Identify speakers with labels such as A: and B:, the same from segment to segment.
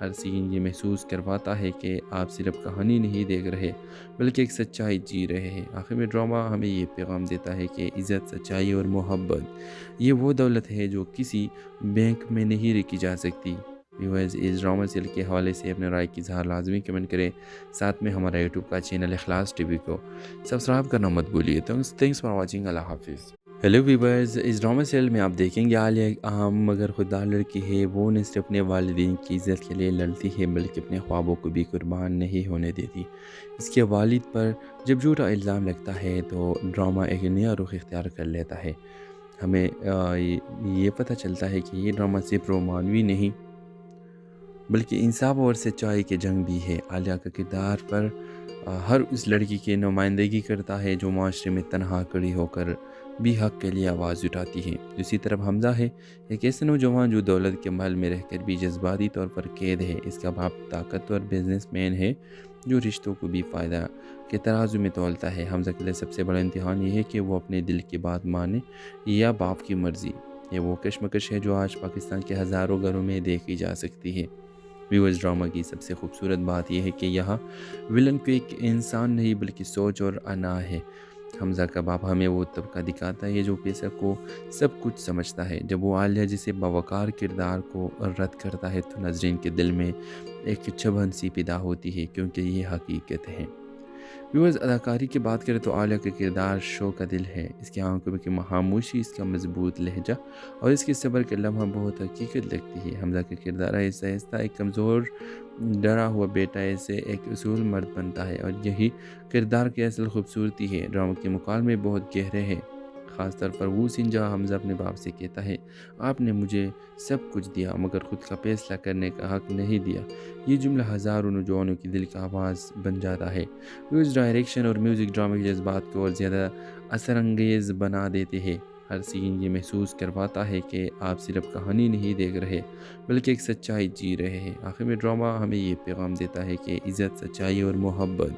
A: ہر سین یہ محسوس کرواتا ہے کہ آپ صرف کہانی نہیں دیکھ رہے بلکہ ایک سچائی جی رہے ہیں۔ آخر میں ڈرامہ ہمیں یہ پیغام دیتا ہے کہ عزت، سچائی اور محبت یہ وہ دولت ہے جو کسی بینک میں نہیں رکھی جا سکتی۔ ویورز، اس ڈرامہ سیل کے حوالے سے اپنے رائے کی اظہار لازمی کمنٹ کریں، ساتھ میں ہمارا یوٹیوب کا چینل اخلاص ٹی وی کو سبسکرائب کرنا مت بھولیے۔ تھینکس فار واچنگ، اللہ حافظ۔ ہیلو ویورز، اس ڈرامہ سیل میں آپ دیکھیں گے عالیہ ایک اہم مگر خوددار لڑکی ہے۔ وہ نہ صرف اپنے والدین کی عزت کے لیے لڑتی ہے بلکہ اپنے خوابوں کو بھی قربان نہیں ہونے دیتی۔ اس کے والد پر جب جھوٹا الزام لگتا ہے تو ڈرامہ ایک نیا رخ اختیار کر لیتا ہے۔ ہمیں یہ پتہ چلتا ہے کہ یہ ڈرامہ صرف رومانوی نہیں بلکہ انصاف اور سچائی کے جنگ بھی ہے۔ عالیہ کا کردار پر ہر اس لڑکی کی نمائندگی کرتا ہے جو معاشرے میں تنہا کھڑی ہو کر بھی حق کے لیے آواز اٹھاتی ہے۔ دوسری طرف حمزہ ہے، ایک ایسا نوجوان جو دولت کے محل میں رہ کر بھی جذباتی طور پر قید ہے۔ اس کا باپ طاقتور بزنس مین ہے جو رشتوں کو بھی فائدہ کے ترازو میں تولتا ہے۔ حمزہ کے لیے سب سے بڑا امتحان یہ ہے کہ وہ اپنے دل کی بات مانے یا باپ کی مرضی۔ یہ وہ کشمکش ہے جو آج پاکستان کے ہزاروں گھروں میں دیکھی جا سکتی ہے۔ ویورز، ڈرامہ کی سب سے خوبصورت بات یہ ہے کہ یہاں ولن کو ایک انسان نہیں بلکہ سوچ اور انا ہے۔ حمزہ کا باپ ہمیں وہ طبقہ دکھاتا ہے جو پیسہ کو سب کچھ سمجھتا ہے۔ جب وہ عالیہ جسے باوقار کردار کو رد کرتا ہے تو ناظرین کے دل میں ایک چبھن سی پیدا ہوتی ہے، کیونکہ یہ حقیقت ہے۔ ویورز، اداکاری کی بات کریں تو عالیہ کا کردار شو کا دل ہے۔ اس کی آنکھوں کی خاموشی، اس کا مضبوط لہجہ اور اس کے صبر کے لمحہ بہت حقیقت لگتی ہے۔ حمزہ کا کردار آہستہ آہستہ ایک کمزور ڈرا ہوا بیٹا سے ایک اصول مرد بنتا ہے، اور یہی کردار کی اصل خوبصورتی ہے۔ ڈرامہ کے مکالمے بہت گہرے ہیں، خاص طور پر وہ سین جہاں حمزہ اپنے باپ سے کہتا ہے، آپ نے مجھے سب کچھ دیا مگر خود کا فیصلہ کرنے کا حق نہیں دیا۔ یہ جملہ ہزاروں نوجوانوں کی دل کا آواز بن جاتا ہے۔ اس ڈائریکشن اور میوزک ڈرامے کے جذبات کو اور زیادہ اثر انگیز بنا دیتے ہیں۔ ہر سین یہ محسوس کرواتا ہے کہ آپ صرف کہانی نہیں دیکھ رہے بلکہ ایک سچائی جی رہے ہیں۔ آخر میں ڈرامہ ہمیں یہ پیغام دیتا ہے کہ عزت، سچائی اور محبت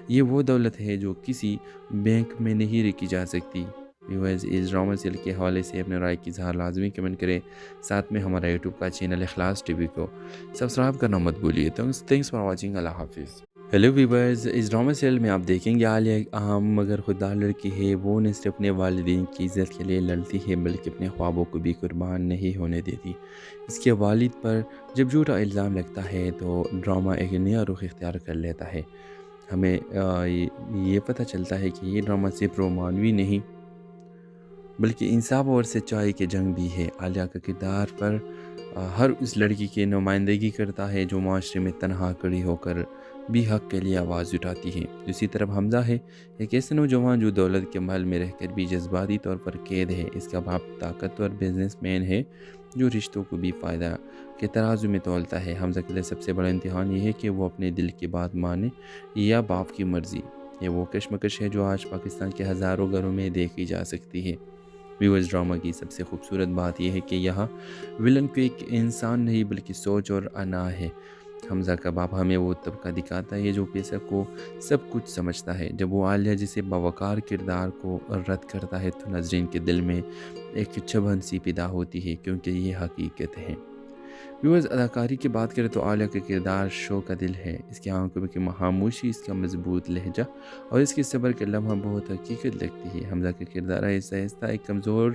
A: یہ وہ دولت ہے جو کسی بینک میں نہیں رکھی جا سکتی۔ ویورز، اس ڈرامہ سیل کے حوالے سے اپنے رائے کی اظہار لازمی کمنٹ کریں، ساتھ میں ہمارا یوٹیوب کا چینل اخلاص ٹی وی کو سبسکرائب کرنا مت بھولیے۔ تھینکس فار واچنگ، اللہ حافظ۔ ہیلو ویورز، اس ڈرامہ سیل میں آپ دیکھیں گے عالیہ ایک اہم مگر خوددار لڑکی ہے۔ وہ نہ صرف اپنے والدین کی عزت کے لیے لڑتی ہے بلکہ اپنے خوابوں کو بھی قربان نہیں ہونے دیتی۔ اس کے والد پر جب جھوٹا الزام لگتا ہے تو ڈرامہ ایک نیا رخ اختیار کر لیتا ہے۔ ہمیں یہ پتہ چلتا ہے کہ یہ ڈرامہ صرف رومانوی نہیں بلکہ انصاف اور سچائی کے جنگ بھی ہے۔ عالیہ کا کردار پر ہر اس لڑکی کی نمائندگی کرتا ہے جو معاشرے میں تنہا کھڑی ہو کر بھی حق کے لیے آواز اٹھاتی ہے۔ دوسری طرف حمزہ ہے، ایک ایسا نوجوان جو دولت کے محل میں رہ کر بھی جذباتی طور پر قید ہے۔ اس کا باپ طاقتور بزنس مین ہے جو رشتوں کو بھی فائدہ کے ترازو میں تولتا ہے۔ حمزہ کے لیے سب سے بڑا امتحان یہ ہے کہ وہ اپنے دل کی بات مانے یا باپ کی مرضی۔ یہ وہ کشمکش ہے جو آج پاکستان کے ہزاروں گھروں میں دیکھی جا سکتی ہے۔ ویورز، ڈرامہ کی سب سے خوبصورت بات یہ ہے کہ یہاں ولن کو ایک انسان نہیں بلکہ سوچ اور انا ہے۔ حمزہ کا باپ ہمیں وہ طبقہ دکھاتا ہے جو پیسہ کو سب کچھ سمجھتا ہے۔ جب وہ عالیہ جسے باوقار کردار کو رد کرتا ہے تو ناظرین کے دل میں ایک چبھن سی پیدا ہوتی ہے، کیونکہ یہ حقیقت ہے۔ ویورز، اداکاری کی بات کریں تو عالیہ کا کردار شو کا دل ہے۔ اس کی آنکھوں کی خاموشی، اس کا مضبوط لہجہ اور اس کے صبر کے لمحہ بہت حقیقت لگتی ہے۔ حمزہ کا کردار آہستہ آہستہ ایک کمزور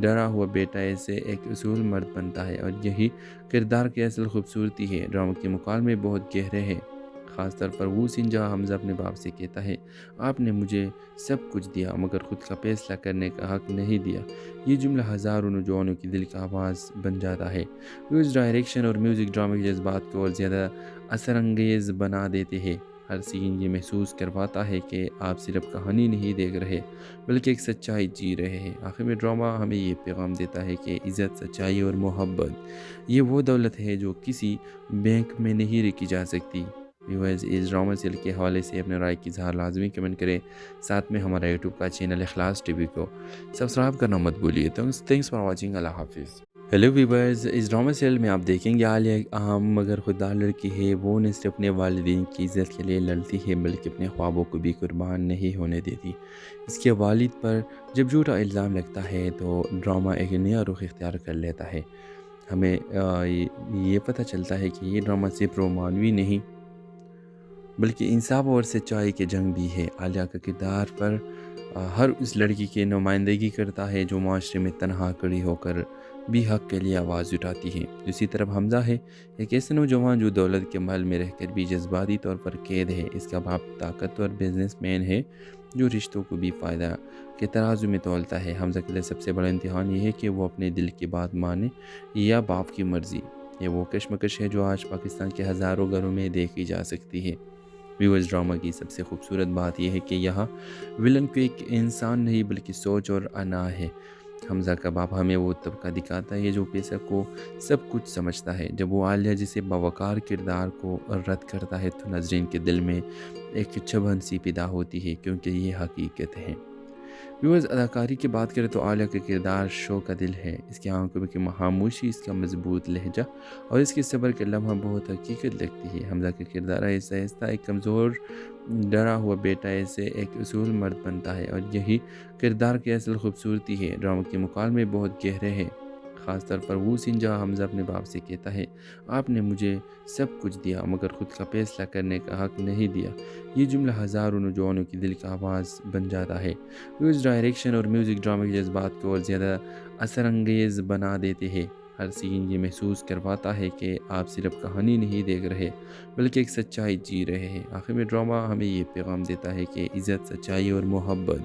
A: ڈرا ہوا بیٹا سے ایک اصول مرد بنتا ہے، اور یہی کردار کی اصل خوبصورتی ہے۔ ڈرامہ کے مکالمے بہت گہرے ہیں، خاص طور پر وہ سین جہاں حمزہ اپنے باپ سے کہتا ہے، آپ نے مجھے سب کچھ دیا مگر خود کا فیصلہ کرنے کا حق نہیں دیا۔ یہ جملہ ہزاروں نوجوانوں کی دل کا آواز بن جاتا ہے۔ اس ڈائریکشن اور میوزک ڈرامے کے جذبات کو اور زیادہ اثر انگیز بنا دیتے ہیں۔ ہر سین یہ محسوس کرواتا ہے کہ آپ صرف کہانی نہیں دیکھ رہے بلکہ ایک سچائی جی رہے ہیں۔ آخر میں ڈرامہ ہمیں یہ پیغام دیتا ہے کہ عزت، سچائی اور محبت یہ وہ دولت ہے جو کسی بینک میں نہیں رکھی جا سکتی۔ ویورز، اس ڈرامہ سیل کے حوالے سے اپنے رائے کی اظہار لازمی کمنٹ کریں، ساتھ میں ہمارا یوٹیوب کا چینل اخلاص ٹی وی کو سبسکرائب کرنا مت بھولیے۔ تھینکس فار واچنگ، اللہ حافظ۔ ہیلو ویورز، اس ڈرامہ سیل میں آپ دیکھیں گے عالیہ ایک اہم مگر خوددار لڑکی ہے۔ وہ نہ صرف اپنے والدین کی عزت کے لیے لڑتی ہے بلکہ اپنے خوابوں کو بھی قربان نہیں ہونے دیتی۔ اس کے والد پر جب جھوٹا الزام لگتا ہے تو ڈرامہ ایک نیا رخ اختیار کر لیتا ہے۔ ہمیں یہ پتہ چلتا ہے کہ یہ ڈرامہ صرف رومانوی نہیں بلکہ انصاف اور سچائی کے جنگ بھی ہے۔ عالیہ کا کردار پر ہر اس لڑکی کی نمائندگی کرتا ہے جو معاشرے میں تنہا کھڑی ہو کر بھی حق کے لیے آواز اٹھاتی ہے۔ دوسری طرف حمزہ ہے ایک ایسا نوجوان جو دولت کے محل میں رہ کر بھی جذباتی طور پر قید ہے۔ اس کا باپ طاقتور بزنس مین ہے جو رشتوں کو بھی فائدہ کے ترازو میں تولتا ہے۔ حمزہ کے لیے سب سے بڑا امتحان یہ ہے کہ وہ اپنے دل کی بات مانے یا باپ کی مرضی۔ یہ وہ کشمکش ہے جو آج پاکستان کے ہزاروں گھروں میں دیکھی جا سکتی ہے۔ ویورز، ڈرامہ کی سب سے خوبصورت بات یہ ہے کہ یہاں ولن کو ایک انسان نہیں بلکہ سوچ اور انا ہے۔ حمزہ کا باپ ہمیں وہ طبقہ دکھاتا ہے جو پیسہ کو سب کچھ سمجھتا ہے۔ جب وہ عالیہ جسے باوقار کردار کو رد کرتا ہے تو ناظرین کے دل میں ایک چبھن سی پیدا ہوتی ہے، کیونکہ یہ حقیقت ہے۔ ویورز، اداکاری کی بات کریں تو عالیہ کا کردار شو کا دل ہے۔ اس کی آنکھوں کی خاموشی، اس کا مضبوط لہجہ اور اس کے صبر کے لمحہ بہت حقیقت لگتی ہے۔ حمزہ کا کردار آہستہ آہستہ ایک کمزور ڈرا ہوا بیٹا سے ایک اصول مرد بنتا ہے، اور یہی کردار کی اصل خوبصورتی ہے۔ ڈرامہ کے مکالمے بہت گہرے ہیں، خاص طور پر وہ سین جہاں حمزہ اپنے باپ سے کہتا ہے، آپ نے مجھے سب کچھ دیا مگر خود کا فیصلہ کرنے کا حق نہیں دیا۔ یہ جملہ ہزاروں نوجوانوں کی دل کا آواز بن جاتا ہے۔ اس ڈائریکشن اور میوزک ڈرامہ کے جذبات کو اور زیادہ اثر انگیز بنا دیتے ہیں۔ ہر سین یہ محسوس کرواتا ہے کہ آپ صرف کہانی نہیں دیکھ رہے بلکہ ایک سچائی جی رہے ہیں۔ آخر میں ڈرامہ ہمیں یہ پیغام دیتا ہے کہ عزت، سچائی اور محبت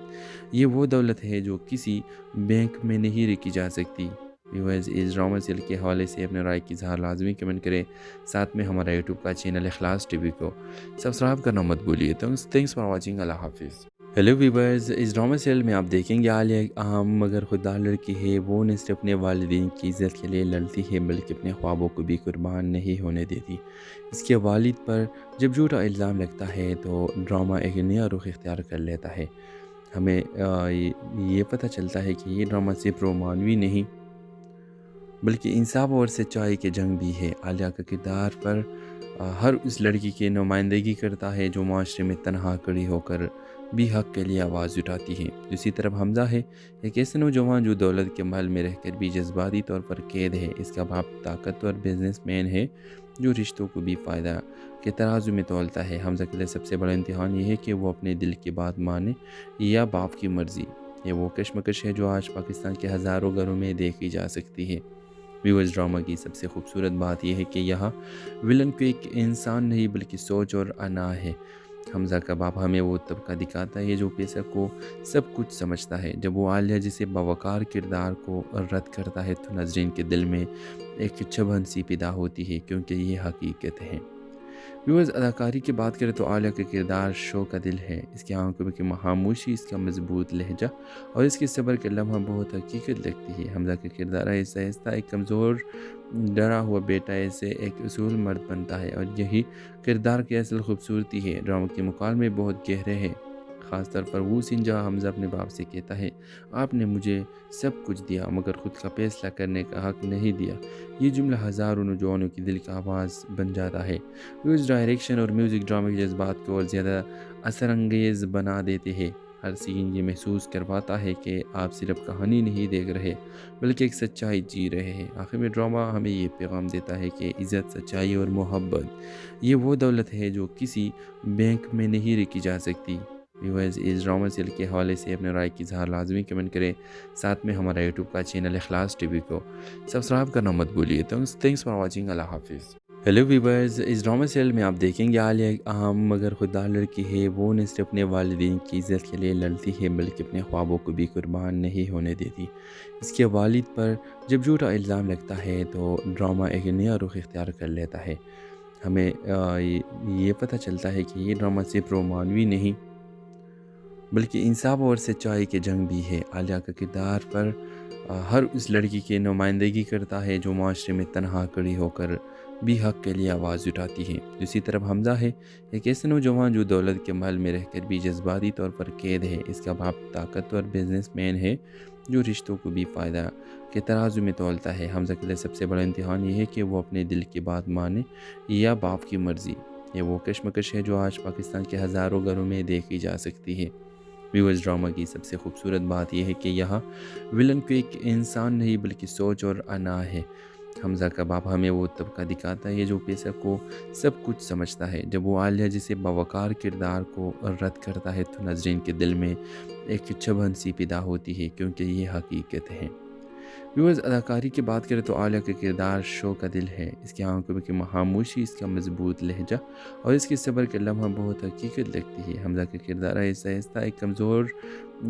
A: یہ وہ دولت ہے جو کسی بینک میں نہیں رکھی جا سکتی۔ ویورز، اس ڈرامہ سیل کے حوالے سے اپنے رائے کی اظہار لازمی کمنٹ کریں، ساتھ میں ہمارا یوٹیوب کا چینل اخلاص ٹی وی کو سبسکرائب کرنا مت بھولیے۔ تھینکس فار واچنگ، اللہ حافظ۔ ہیلو ویورز، اس ڈرامہ سیل میں آپ دیکھیں گے عالیہ ایک اہم مگر خوددار لڑکی ہے۔ وہ نہ صرف اپنے والدین کی عزت کے لیے لڑتی ہے بلکہ اپنے خوابوں کو بھی قربان نہیں ہونے دیتی۔ اس کے والد پر جب جھوٹا الزام لگتا ہے تو ڈرامہ ایک نیا رخ اختیار کر لیتا ہے۔ ہمیں یہ پتہ چلتا ہے کہ یہ ڈرامہ صرف رومانوی نہیں بلکہ انصاف اور سچائی کے جنگ بھی ہے۔ عالیہ کا کردار پر ہر اس لڑکی کی نمائندگی کرتا ہے جو معاشرے میں تنہا کھڑی ہو کر بھی حق کے لیے آواز اٹھاتی ہے۔ دوسری طرف حمزہ ہے ایک ایسا نوجوان جو دولت کے محل میں رہ کر بھی جذباتی طور پر قید ہے۔ اس کا باپ طاقتور بزنس مین ہے جو رشتوں کو بھی فائدہ کے ترازو میں تولتا ہے۔ حمزہ کے لیے سب سے بڑا امتحان یہ ہے کہ وہ اپنے دل کی بات مانے یا باپ کی مرضی۔ یہ وہ کشمکش ہے جو آج پاکستان کے ہزاروں گھروں میں دیکھی جا سکتی ہے۔ ویورز، ڈرامہ کی سب سے خوبصورت بات یہ ہے کہ یہاں ولن کو ایک انسان نہیں بلکہ سوچ اور انا ہے۔ حمزہ کا باپ ہمیں وہ طبقہ دکھاتا ہے جو پیسہ کو سب کچھ سمجھتا ہے۔ جب وہ عالیہ جسے باوقار کردار کو رد کرتا ہے تو ناظرین کے دل میں ایک چبھن سی پیدا ہوتی ہے، کیونکہ یہ حقیقت ہے۔ ویورز، اداکاری کی بات کریں تو عالیہ کا کردار شو کا دل ہے۔ اس کی آنکھوں کی خاموشی، اس کا مضبوط لہجہ اور اس کے صبر کے لمحہ بہت حقیقت لگتی ہے۔ حمزہ کا کردار آہستہ آہستہ ایک کمزور ڈرا ہوا بیٹا سے ایک اصول مرد بنتا ہے، اور یہی کردار کی اصل خوبصورتی ہے۔ ڈرامہ کے مکالمے بہت گہرے ہیں، خاص طور پر وہ سین جہاں حمزہ اپنے باپ سے کہتا ہے، آپ نے مجھے سب کچھ دیا مگر خود کا فیصلہ کرنے کا حق نہیں دیا۔ یہ جملہ ہزاروں نوجوانوں کی دل کا آواز بن جاتا ہے۔ اس ڈائریکشن اور میوزک ڈرامہ کے جذبات کو اور زیادہ اثر انگیز بنا دیتے ہیں۔ ہر سین یہ محسوس کرواتا ہے کہ آپ صرف کہانی نہیں دیکھ رہے بلکہ ایک سچائی جی رہے ہیں۔ آخر میں ڈرامہ ہمیں یہ پیغام دیتا ہے کہ عزت، سچائی اور محبت یہ وہ دولت ہے جو کسی بینک میں نہیں رکھی جا سکتی۔ ویورز، اس ڈرامہ سیل کے حوالے سے اپنے رائے کی اظہار لازمی کمنٹ کریں، ساتھ میں ہمارا یوٹیوب کا چینل اخلاص ٹی وی کو سبسکرائب کرنا مت بھولیے۔ تھینکس فار واچنگ، اللہ حافظ۔ ہیلو ویورز، اس ڈرامہ سیل میں آپ دیکھیں گے عالیہ ایک اہم مگر خوددار لڑکی ہے۔ وہ نہ صرف اپنے والدین کی عزت کے لیے لڑتی ہے بلکہ اپنے خوابوں کو بھی قربان نہیں ہونے دیتی۔ اس کے والد پر جب جھوٹا الزام لگتا ہے تو ڈرامہ ایک نیا رخ اختیار کر لیتا ہے۔ ہمیں یہ پتہ چلتا ہے کہ یہ ڈرامہ صرف رومانوی نہیں بلکہ انصاف اور سچائی کے جنگ بھی ہے۔ عالیہ کا کردار پر ہر اس لڑکی کی نمائندگی کرتا ہے جو معاشرے میں تنہا کھڑی ہو کر بھی حق کے لیے آواز اٹھاتی ہے۔ دوسری طرف حمزہ ہے ایک ایسا نوجوان جو دولت کے محل میں رہ کر بھی جذباتی طور پر قید ہے۔ اس کا باپ طاقتور بزنس مین ہے جو رشتوں کو بھی فائدہ کے ترازو میں تولتا ہے۔ حمزہ کے لیے سب سے بڑا امتحان یہ ہے کہ وہ اپنے دل کی بات مانے یا باپ کی مرضی۔ یہ وہ کشمکش ہے جو آج پاکستان کے ہزاروں گھروں میں دیکھی جا سکتی ہے۔ ویورز، ڈرامہ کی سب سے خوبصورت بات یہ ہے کہ یہاں ولن کو ایک انسان نہیں بلکہ سوچ اور انا ہے۔ حمزہ کا باپ ہمیں وہ طبقہ دکھاتا ہے جو پیسہ کو سب کچھ سمجھتا ہے۔ جب وہ عالیہ جیسے باوقار کردار کو رد کرتا ہے تو ناظرین کے دل میں ایک چبھن سی پیدا ہوتی ہے، کیونکہ یہ حقیقت ہے۔ ویورز، اداکاری کی بات کریں تو عالیہ کا کردار شو کا دل ہے۔ اس کی آنکھوں کی خاموشی، اس کا مضبوط لہجہ اور اس کے صبر کا لمحہ بہت حقیقت لگتی ہے۔ حمزہ کا کردار آہستہ آہستہ ایک کمزور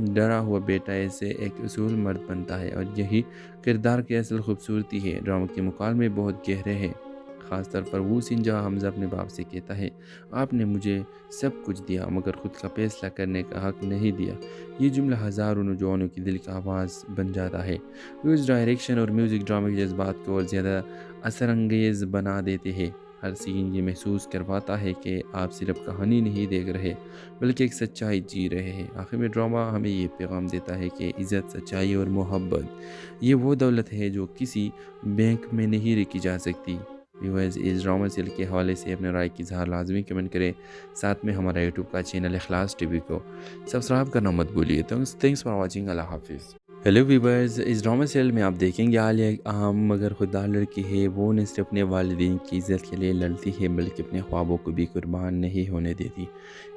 A: ڈرا ہوا بیٹا سے ایک اصول مرد بنتا ہے، اور یہی کردار کی اصل خوبصورتی ہے۔ ڈرامہ کے مکالمے بہت گہرے ہیں، خاص طور پر وہ سین جہاں حمزہ اپنے باپ سے کہتا ہے، آپ نے مجھے سب کچھ دیا مگر خود کا فیصلہ کرنے کا حق نہیں دیا۔ یہ جملہ ہزاروں نوجوانوں کی دل کا آواز بن جاتا ہے۔ اس ڈائریکشن اور میوزک ڈرامے کے جذبات کو اور زیادہ اثر انگیز بنا دیتے ہیں۔ ہر سین یہ محسوس کرواتا ہے کہ آپ صرف کہانی نہیں دیکھ رہے بلکہ ایک سچائی جی رہے ہیں۔ آخر میں ڈرامہ ہمیں یہ پیغام دیتا ہے کہ عزت، سچائی اور محبت یہ وہ دولت ہے جو کسی بینک میں نہیں رکھی جا سکتی۔ ویورز، اس ڈرامہ سیل کے حوالے سے اپنے رائے کی اظہار لازمی کمنٹ کریں، ساتھ میں ہمارا یوٹیوب کا چینل اخلاص ٹی وی کو سبسکرائب کرنا مت بھولیے۔ Thanks for watching. اللہ حافظ۔ ہیلو ویورز، اس ڈرامہ سیل میں آپ دیکھیں گے عالیہ ایک اہم مگر خوددار لڑکی ہے۔ وہ نہ صرف اپنے والدین کی عزت کے لیے لڑتی ہے بلکہ اپنے خوابوں کو بھی قربان نہیں ہونے دیتی۔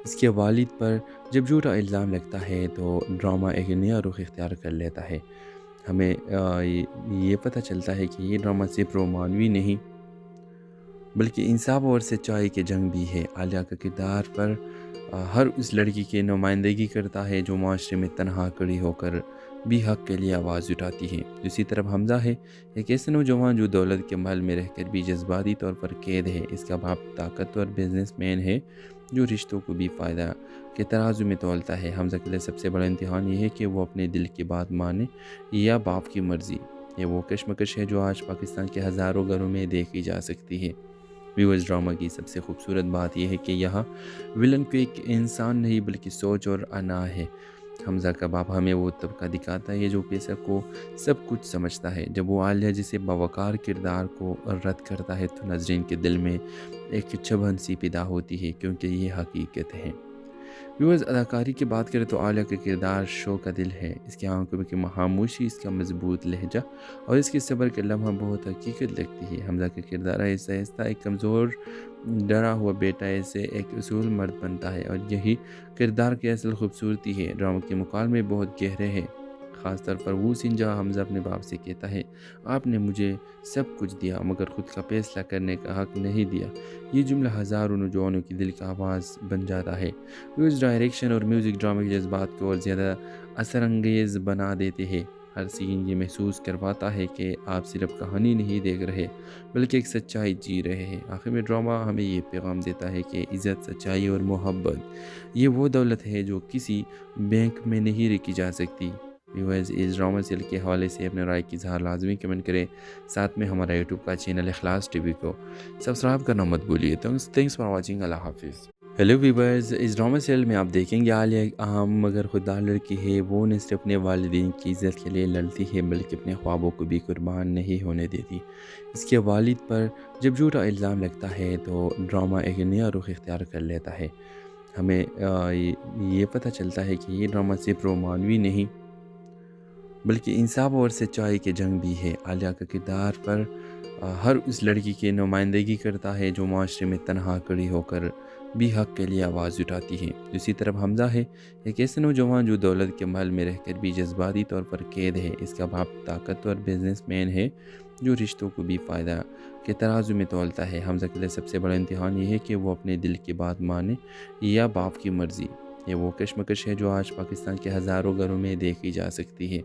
A: اس کے والد پر جب جھوٹا الزام لگتا ہے تو ڈرامہ ایک نیا رخ اختیار کر لیتا ہے۔ ہمیں یہ پتہ چلتا ہے کہ یہ ڈرامہ صرف رومانوی نہیں بلکہ انصاف اور سچائی کی جنگ بھی ہے۔ عالیہ کا کردار پر ہر اس لڑکی کی نمائندگی کرتا ہے جو معاشرے میں تنہا کھڑی ہو کر بھی حق کے لیے آواز اٹھاتی ہے۔ دوسری طرف حمزہ ہے، ایک ایسا نوجوان جو دولت کے محل میں رہ کر بھی جذباتی طور پر قید ہے۔ اس کا باپ طاقتور بزنس مین ہے جو رشتوں کو بھی فائدہ کے ترازو میں تولتا ہے۔ حمزہ کے لیے سب سے بڑا امتحان یہ ہے کہ وہ اپنے دل کی بات مانے یا باپ کی مرضی۔ یہ وہ کشمکش ہے جو آج پاکستان کے ہزاروں گھروں میں دیکھی جا سکتی ہے۔ ویورز، ڈرامہ کی سب سے خوبصورت بات یہ ہے کہ یہاں ولن کو ایک انسان نہیں بلکہ سوچ اور انا ہے۔ حمزہ کا باپ ہمیں وہ طبقہ دکھاتا ہے جو پیسہ کو سب کچھ سمجھتا ہے۔ جب وہ عالیہ جیسے باوقار کردار کو رد کرتا ہے تو ناظرین کے دل میں ایک چبھن سی پیدا ہوتی ہے، کیونکہ یہ حقیقت ہے۔ ویورز، اداکاری کی بات کریں تو عالیہ کا کردار شو کا دل ہے۔ اس کی آنکھوں کی خاموشی، اس کا مضبوط لہجہ اور اس کے صبر کا لمحہ بہت حقیقت لگتی ہے۔ حمزہ کا کردار آہستہ آہستہ ایک کمزور ڈرا ہوا بیٹا سے ایک اصول مرد بنتا ہے، اور یہی کردار کی اصل خوبصورتی ہے۔ ڈرامہ کے مکالمے بہت گہرے ہیں، خاص طور پر وہ سین جہاں حمزہ اپنے باپ سے کہتا ہے، آپ نے مجھے سب کچھ دیا مگر خود کا فیصلہ کرنے کا حق نہیں دیا۔ یہ جملہ ہزاروں نوجوانوں کی دل کا آواز بن جاتا ہے۔ اس ڈائریکشن اور میوزک ڈرامے کے جذبات کو اور زیادہ اثر انگیز بنا دیتے ہیں۔ ہر سین یہ محسوس کرواتا ہے کہ آپ صرف کہانی نہیں دیکھ رہے بلکہ ایک سچائی جی رہے ہیں۔ آخر میں ڈرامہ ہمیں یہ پیغام دیتا ہے کہ عزت، سچائی اور محبت یہ وہ دولت ہے جو کسی بینک میں نہیں رکھی جا سکتی۔ ویورز، اس ڈرامہ سیل کے حوالے سے اپنے رائے کی اظہار لازمی کمنٹ کریں، ساتھ میں ہمارا یوٹیوب کا چینل اخلاص ٹی وی کو سبسکرائب کرنا مت بھولیے۔ Thanks for watching. اللہ حافظ۔ ہیلو ویورز، اس ڈرامہ سیل میں آپ دیکھیں گے عالیہ ایک اہم مگر خوددار لڑکی ہے۔ وہ نہ صرف اپنے والدین کی عزت کے لیے لڑتی ہے بلکہ اپنے خوابوں کو بھی قربان نہیں ہونے دیتی۔ اس کے والد پر جب جھوٹا الزام لگتا ہے تو ڈرامہ ایک نیا رخ اختیار کر لیتا ہے۔ ہمیں یہ پتہ چلتا ہے کہ یہ ڈرامہ صرف رومانوی نہیں بلکہ انصاف اور سچائی کی جنگ بھی ہے۔ عالیہ کا کردار پر ہر اس لڑکی کی نمائندگی کرتا ہے جو معاشرے میں تنہا کھڑی ہو کر بھی حق کے لیے آواز اٹھاتی ہے۔ دوسری طرف حمزہ ہے، ایک ایسا نوجوان جو دولت کے محل میں رہ کر بھی جذباتی طور پر قید ہے۔ اس کا باپ طاقتور بزنس مین ہے جو رشتوں کو بھی فائدہ کے ترازو میں تولتا ہے۔ حمزہ کے لیے سب سے بڑا امتحان یہ ہے کہ وہ اپنے دل کی بات مانے یا باپ کی مرضی۔ یہ وہ کشمکش ہے جو آج پاکستان کے ہزاروں گھروں میں دیکھی جا سکتی ہے۔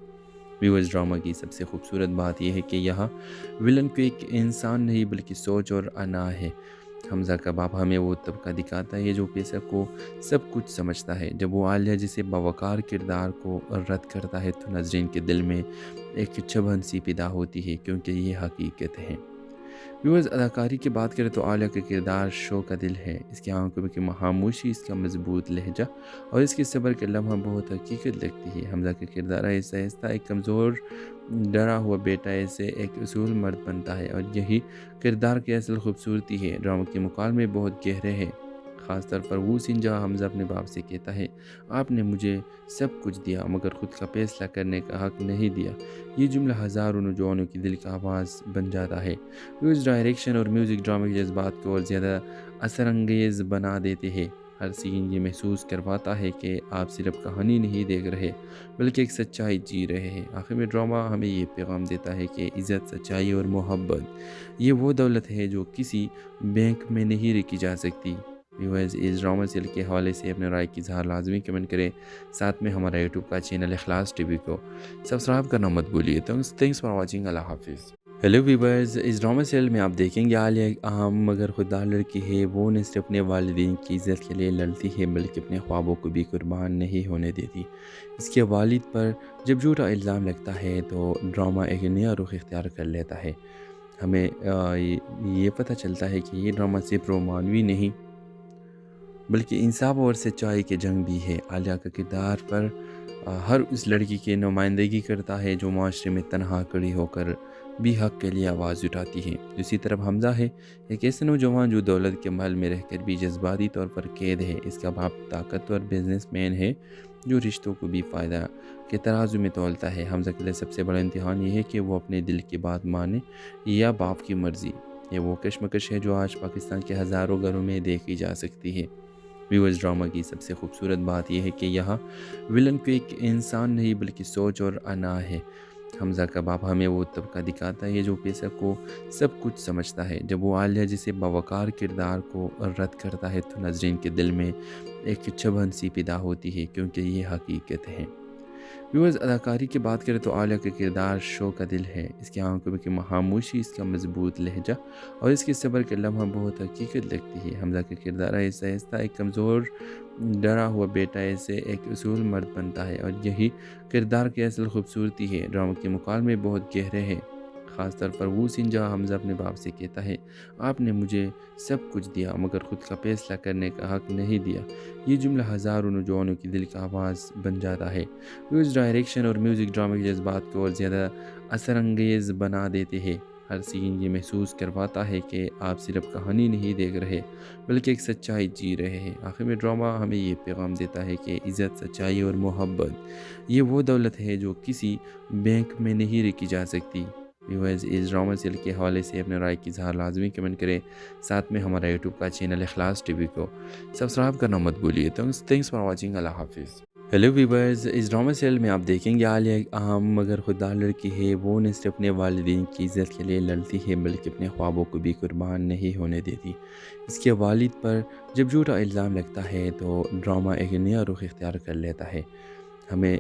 A: ویورز، ڈرامہ کی سب سے خوبصورت بات یہ ہے کہ یہاں ولن کو ایک انسان نہیں بلکہ سوچ اور انا ہے۔ حمزہ کا باپ ہمیں وہ طبقہ دکھاتا ہے جو پیسہ کو سب کچھ سمجھتا ہے۔ جب وہ عالیہ جیسے باوقار کردار کو رد کرتا ہے تو ناظرین کے دل میں ایک چبھن سی پیدا ہوتی ہے، کیونکہ یہ حقیقت ہے۔ ویورز، اداکاری کی بات کریں تو عالیہ کا کردار شو کا دل ہے۔ اس کی آنکھوں کی خاموشی، اس کا مضبوط لہجہ اور اس کے صبر کا لمحہ بہت حقیقت لگتی ہے۔ حمزہ کا کردار آہستہ آہستہ ایک کمزور ڈرا ہوا بیٹا سے ایک اصول مرد بنتا ہے، اور یہی کردار کی اصل خوبصورتی ہے۔ ڈرامہ کے مکالمے بہت گہرے ہیں، خاص طور پر وہ سین جہاں حمزہ اپنے باپ سے کہتا ہے آپ نے مجھے سب کچھ دیا مگر خود کا فیصلہ کرنے کا حق نہیں دیا۔ یہ جملہ ہزاروں نوجوانوں کی دل کا آواز بن جاتا ہے۔ اس ڈائریکشن اور میوزک ڈرامے کے جذبات کو اور زیادہ اثر انگیز بنا دیتے ہیں۔ ہر سین یہ محسوس کرواتا ہے کہ آپ صرف کہانی نہیں دیکھ رہے بلکہ ایک سچائی جی رہے ہیں۔ آخر میں ڈرامہ ہمیں یہ پیغام دیتا ہے کہ عزت، سچائی اور محبت یہ وہ دولت ہے جو کسی بینک میں نہیں رکھی جا سکتی۔ ویورز، اس ڈرامہ سیل کے حوالے سے اپنے رائے کی اظہار لازمی کمنٹ کریں۔ ساتھ میں ہمارا یوٹیوب کا چینل اخلاص ٹی وی کو سبسکرائب کرنا مت بھولیے۔ Thanks for watching. اللہ حافظ۔ ہیلو ویورز، اس ڈرامہ سیل میں آپ دیکھیں گے عالیہ ایک اہم مگر خوددار لڑکی ہے۔ وہ نہ صرف اپنے والدین کی عزت کے لیے لڑتی ہے بلکہ اپنے خوابوں کو بھی قربان نہیں ہونے دیتی۔ اس کے والد پر جب جھوٹا الزام لگتا ہے تو ڈرامہ ایک نیا رخ اختیار کر لیتا ہے۔ ہمیں یہ پتہ چلتا ہے کہ یہ ڈرامہ صرف رومانوی نہیں بلکہ انصاف اور سچائی کی جنگ بھی ہے۔ عالیہ کا کردار پر ہر اس لڑکی کی نمائندگی کرتا ہے جو معاشرے میں تنہا کھڑی ہو کر بھی حق کے لیے آواز اٹھاتی ہے۔ دوسری طرف حمزہ ہے ایک ایسے نوجوان جو دولت کے محل میں رہ کر بھی جذباتی طور پر قید ہے۔ اس کا باپ طاقتور بزنس مین ہے جو رشتوں کو بھی فائدہ کے ترازو میں تولتا ہے۔ حمزہ کے لیے سب سے بڑا امتحان یہ ہے کہ وہ اپنے دل کی بات مانے یا باپ کی مرضی۔ یہ وہ کشمکش ہے جو آج پاکستان کے ہزاروں گھروں میں دیکھی جا سکتی ہے۔ ویورز، ڈرامہ کی سب سے خوبصورت بات یہ ہے کہ یہاں ولن کو ایک انسان نہیں بلکہ سوچ اور انا ہے۔ حمزہ کا باپ ہمیں وہ طبقہ دکھاتا ہے جو پیسہ کو سب کچھ سمجھتا ہے۔ جب وہ عالیہ جیسے باوقار کردار کو رد کرتا ہے تو ناظرین کے دل میں ایک چبھن سی پیدا ہوتی ہے کیونکہ یہ حقیقت ہے۔ ویورز، اداکاری کی بات کریں تو عالیہ کا کردار شو کا دل ہے۔ اس کی آنکھوں کی خاموشی، اس کا مضبوط لہجہ اور اس کے صبر کے لمحہ بہت حقیقت لگتی ہے۔ حمزہ کا کردار آہستہ آہستہ ایک کمزور ڈرا ہوا بیٹا سے ایک اصول مرد بنتا ہے اور یہی کردار کی اصل خوبصورتی ہے۔ ڈرامہ کے مکالمے بہت گہرے ہیں، خاص طور پر وہ سین جہاں حمزہ اپنے باپ سے کہتا ہے آپ نے مجھے سب کچھ دیا مگر خود کا فیصلہ کرنے کا حق نہیں دیا۔ یہ جملہ ہزاروں نوجوانوں کی دل کا آواز بن جاتا ہے۔ اس ڈائریکشن اور میوزک ڈرامے کے جذبات کو اور زیادہ اثر انگیز بنا دیتے ہیں۔ ہر سین یہ محسوس کرواتا ہے کہ آپ صرف کہانی نہیں دیکھ رہے بلکہ ایک سچائی جی رہے ہیں۔ آخر میں ڈرامہ ہمیں یہ پیغام دیتا ہے کہ عزت، سچائی اور محبت یہ وہ دولت ہے جو کسی بینک میں نہیں رکھی جا سکتی۔ ویورز، اس ڈرامہ سیل کے حوالے سے اپنے رائے کی اظہار لازمی کمنٹ کریں۔ ساتھ میں ہمارا یوٹیوب کا چینل اخلاص ٹی وی کو سبسکرائب کرنا مت بھولیے۔ Thanks for watching. اللہ حافظ۔ ہیلو ویورز، اس ڈرامہ سیل میں آپ دیکھیں گے عالیہ ایک اہم مگر خوددار لڑکی ہے۔ وہ نہ صرف اپنے والدین کی عزت کے لیے لڑتی ہے بلکہ اپنے خوابوں کو بھی قربان نہیں ہونے دیتی۔ اس کے والد پر جب جھوٹا الزام لگتا ہے تو ڈرامہ ایک نیا رخ اختیار کر لیتا ہے۔ ہمیں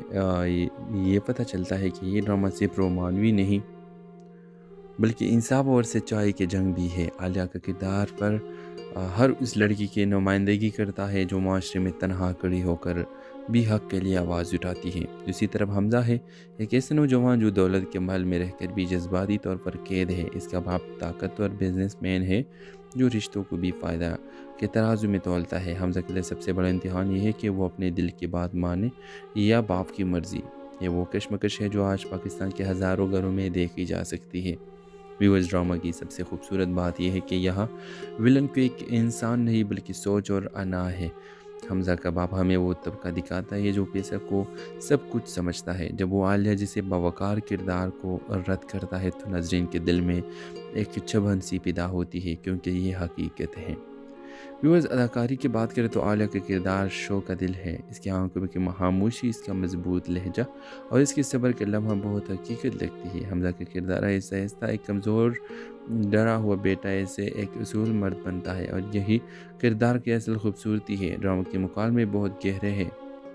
A: یہ پتہ چلتا ہے کہ یہ ڈرامہ صرف رومانوی نہیں بلکہ انصاف اور سچائی کی جنگ بھی ہے۔ عالیہ کا کردار پر ہر اس لڑکی کی نمائندگی کرتا ہے جو معاشرے میں تنہا کھڑی ہو کر بھی حق کے لیے آواز اٹھاتی ہے۔ دوسری طرف حمزہ ہے ایک ایسے نوجوان جو دولت کے محل میں رہ کر بھی جذباتی طور پر قید ہے۔ اس کا باپ طاقتور بزنس مین ہے جو رشتوں کو بھی فائدہ کے ترازو میں تولتا ہے۔ حمزہ کے لیے سب سے بڑا امتحان یہ ہے کہ وہ اپنے دل کی بات مانے یا باپ کی مرضی۔ یہ وہ کشمکش ہے جو آج پاکستان کے ہزاروں گھروں میں دیکھی جا سکتی ہے۔ ویورز، ڈرامہ کی سب سے خوبصورت بات یہ ہے کہ یہاں ولن کو ایک انسان نہیں بلکہ سوچ اور انا ہے۔ حمزہ کا باپ ہمیں وہ طبقہ دکھاتا ہے جو پیسہ کو سب کچھ سمجھتا ہے۔ جب وہ عالیہ جیسے باوقار کردار کو رد کرتا ہے تو ناظرین کے دل میں ایک چبھن سی پیدا ہوتی ہے کیونکہ یہ حقیقت ہے۔ ویورز، اداکاری کی بات کریں تو عالیہ کا کردار شو کا دل ہے۔ اس کی آنکھوں کی خاموشی، اس کا مضبوط لہجہ اور اس کے صبر کے لمحہ بہت حقیقت لگتی ہے۔ حمزہ کا کردار آہستہ آہستہ ایک کمزور ڈرا ہوا بیٹا سے ایک اصول مرد بنتا ہے اور یہی کردار کی اصل خوبصورتی ہے۔ ڈرامہ کے مکالمے بہت گہرے ہیں،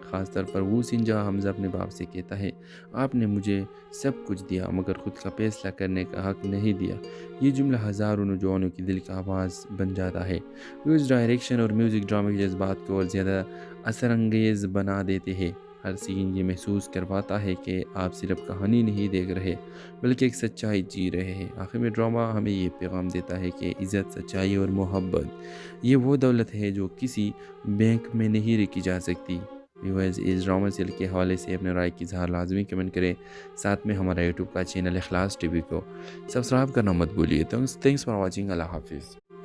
A: خاص طور پر وہ سین جہاں حمزہ اپنے باپ سے کہتا ہے آپ نے مجھے سب کچھ دیا مگر خود کا فیصلہ کرنے کا حق نہیں دیا۔ یہ جملہ ہزاروں نوجوانوں کی دل کا آواز بن جاتا ہے۔ اس ڈائریکشن اور میوزک ڈرامے کے جذبات کو اور زیادہ اثر انگیز بنا دیتے ہیں۔ ہر سین یہ محسوس کرواتا ہے کہ آپ صرف کہانی نہیں دیکھ رہے بلکہ ایک سچائی جی رہے ہیں۔ آخر میں ڈرامہ ہمیں یہ پیغام دیتا ہے کہ عزت، سچائی اور محبت یہ وہ دولت ہے جو کسی بینک میں نہیں رکھی جا سکتی۔ ویورز، اس ڈرامہ سیل کے حوالے سے اپنے رائے کی اظہار لازمی کمنٹ کریں۔ ساتھ میں ہمارا یوٹیوب کا چینل اخلاص ٹی وی کو سبسکرائب کرنا مت بھولیے۔ Thanks for watching. اللہ حافظ۔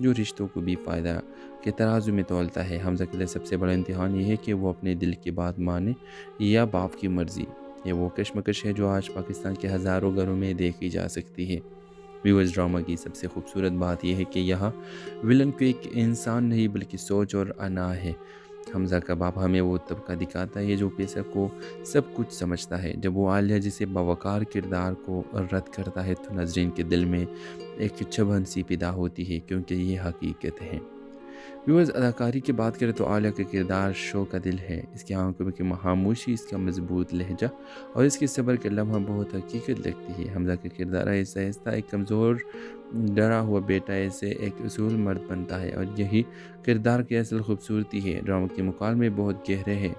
A: جو رشتوں کو بھی فائدہ کے ترازو میں تولتا ہے۔ حمزہ کے لیے سب سے بڑا امتحان یہ ہے کہ وہ اپنے دل کی بات مانے یا باپ کی مرضی۔ یہ وہ کشمکش ہے جو آج پاکستان کے ہزاروں گھروں میں دیکھی جا سکتی ہے۔ ویورز، ڈرامہ کی سب سے خوبصورت بات یہ ہے کہ یہاں ولن کو ایک انسان نہیں بلکہ سوچ اور انا ہے۔ حمزہ کا باپ ہمیں وہ طبقہ دکھاتا ہے جو پیسہ کو سب کچھ سمجھتا ہے۔ جب وہ عالیہ جیسے باوقار کردار کو رد کرتا ہے تو ناظرین کے دل میں ایک چبھن سی پیدا ہوتی ہے، کیونکہ یہ حقیقت ہے۔ ویورز، اداکاری کی بات کریں تو عالیہ کا کردار شو کا دل ہے۔ اس کی آنکھوں کی خاموشی، اس کا مضبوط لہجہ اور اس کے صبر کے لمحہ بہت حقیقت لگتی ہے۔ حمزہ کا کردار آہستہ آہستہ ایک کمزور ڈرا ہوا بیٹا ایسے ایک اصول مرد بنتا ہے، اور یہی کردار کی اصل خوبصورتی ہے۔ ڈرامہ کے مکالمے بہت گہرے ہیں،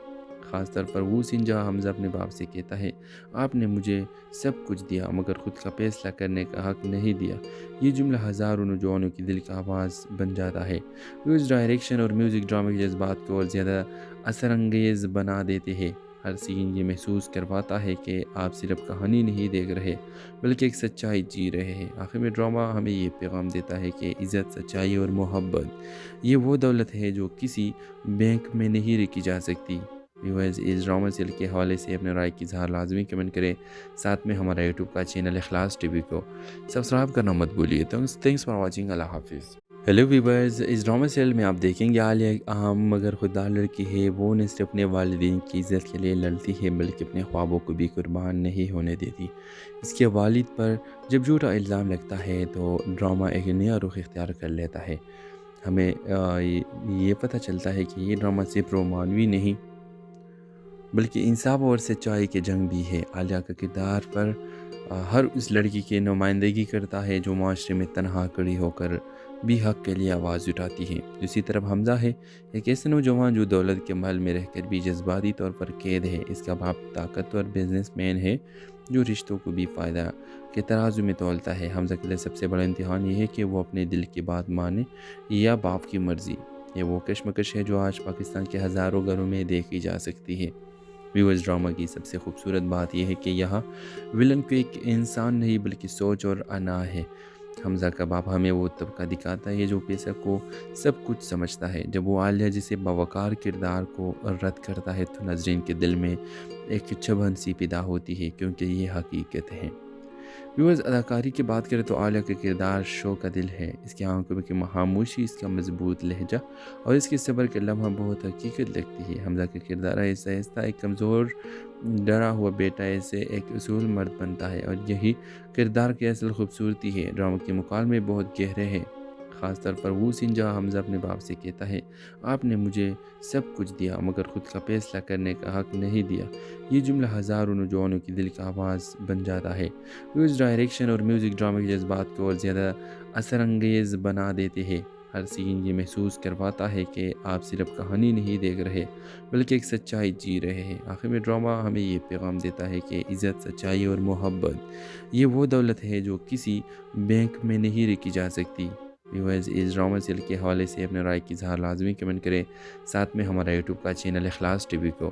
A: خاص طور پر وہ سین جہاں حمزہ اپنے باپ سے کہتا ہے، آپ نے مجھے سب کچھ دیا مگر خود کا فیصلہ کرنے کا حق نہیں دیا۔ یہ جملہ ہزاروں نوجوانوں کی دل کا آواز بن جاتا ہے۔ اس ڈائریکشن اور میوزک ڈرامے کے جذبات کو اور زیادہ اثر انگیز بنا دیتے ہیں۔ ہر سین یہ محسوس کرواتا ہے کہ آپ صرف کہانی نہیں دیکھ رہے بلکہ ایک سچائی جی رہے ہیں۔ آخر میں ڈرامہ ہمیں یہ پیغام دیتا ہے کہ عزت، سچائی اور محبت یہ وہ دولت ہے جو کسی بینک میں نہیں رکھی جا سکتی۔ ویورز، اس ڈرامہ سیل کے حوالے سے اپنے رائے کی اظہار لازمی کمنٹ کریں، ساتھ میں ہمارا یوٹیوب کا چینل اخلاص ٹی وی کو سبسکرائب کرنا مت بھولیے۔ Thanks for watching. اللہ حافظ۔ ہیلو ویورز، اس ڈرامہ سیل میں آپ دیکھیں گے عالیہ ایک اہم مگر خوددار لڑکی ہے۔ وہ نہ صرف اپنے والدین کی عزت کے لیے لڑتی ہے بلکہ اپنے خوابوں کو بھی قربان نہیں ہونے دیتی۔ اس کے والد پر جب جھوٹا الزام لگتا ہے تو ڈرامہ ایک نیا رخ اختیار کر لیتا ہے۔ ہمیں یہ پتہ چلتا ہے کہ یہ ڈرامہ صرف رومانوی نہیں بلکہ انصاف اور سچائی کی جنگ بھی ہے۔ عالیہ کا کردار پر ہر اس لڑکی کی نمائندگی کرتا ہے جو معاشرے میں تنہا کھڑی ہو کر بھی حق کے لیے آواز اٹھاتی ہے۔ دوسری طرف حمزہ ہے، ایک ایسا نوجوان جو دولت کے محل میں رہ کر بھی جذباتی طور پر قید ہے۔ اس کا باپ طاقتور بزنس مین ہے جو رشتوں کو بھی فائدہ کے ترازو میں تولتا ہے۔ حمزہ کے لیے سب سے بڑا امتحان یہ ہے کہ وہ اپنے دل کی بات مانے یا باپ کی مرضی۔ یہ وہ کشمکش ہے جو آج پاکستان کے ہزاروں گھروں میں دیکھی جا سکتی ہے۔ ویورز، ڈرامہ کی سب سے خوبصورت بات یہ ہے کہ یہاں ولن کو ایک انسان نہیں بلکہ سوچ اور انا ہے۔ حمزہ کا باپ ہمیں وہ طبقہ دکھاتا ہے جو پیسہ کو سب کچھ سمجھتا ہے۔ جب وہ عالیہ جیسے باوقار کردار کو رد کرتا ہے تو ناظرین کے دل میں ایک چبھن سی پیدا ہوتی ہے، کیونکہ یہ حقیقت ہے۔ ویورز، اداکاری کی بات کریں تو عالیہ کا کردار شو کا دل ہے۔ اس کی آنکھوں کی خاموشی، اس کا مضبوط لہجہ اور اس کے صبر کے لمحہ بہت حقیقت لگتی ہے۔ حمزہ کا کردار آہستہ آہستہ ایک کمزور ڈرا ہوا بیٹا ایسے ایک اصول مرد بنتا ہے، اور یہی کردار کی اصل خوبصورتی ہے۔ ڈرامہ کے مکالمے بہت گہرے ہیں، خاص طور پر وہ سین جہاں حمزہ اپنے باپ سے کہتا ہے، آپ نے مجھے سب کچھ دیا مگر خود کا فیصلہ کرنے کا حق نہیں دیا۔ یہ جملہ ہزاروں نوجوانوں کی دل کا آواز بن جاتا ہے۔ اس ڈائریکشن اور میوزک ڈرامے کے جذبات کو اور زیادہ اثر انگیز بنا دیتے ہیں۔ ہر سین یہ محسوس کرواتا ہے کہ آپ صرف کہانی نہیں دیکھ رہے بلکہ ایک سچائی جی رہے ہیں۔ آخر میں ڈرامہ ہمیں یہ پیغام دیتا ہے کہ عزت، سچائی اور محبت یہ وہ دولت ہے جو کسی بینک میں نہیں رکھی جا سکتی۔ ویورز، اس ڈرامہ سیل کے حوالے سے اپنے رائے کی اظہار لازمی کمنٹ کریں، ساتھ میں ہمارا یوٹیوب کا چینل اخلاص ٹی وی کو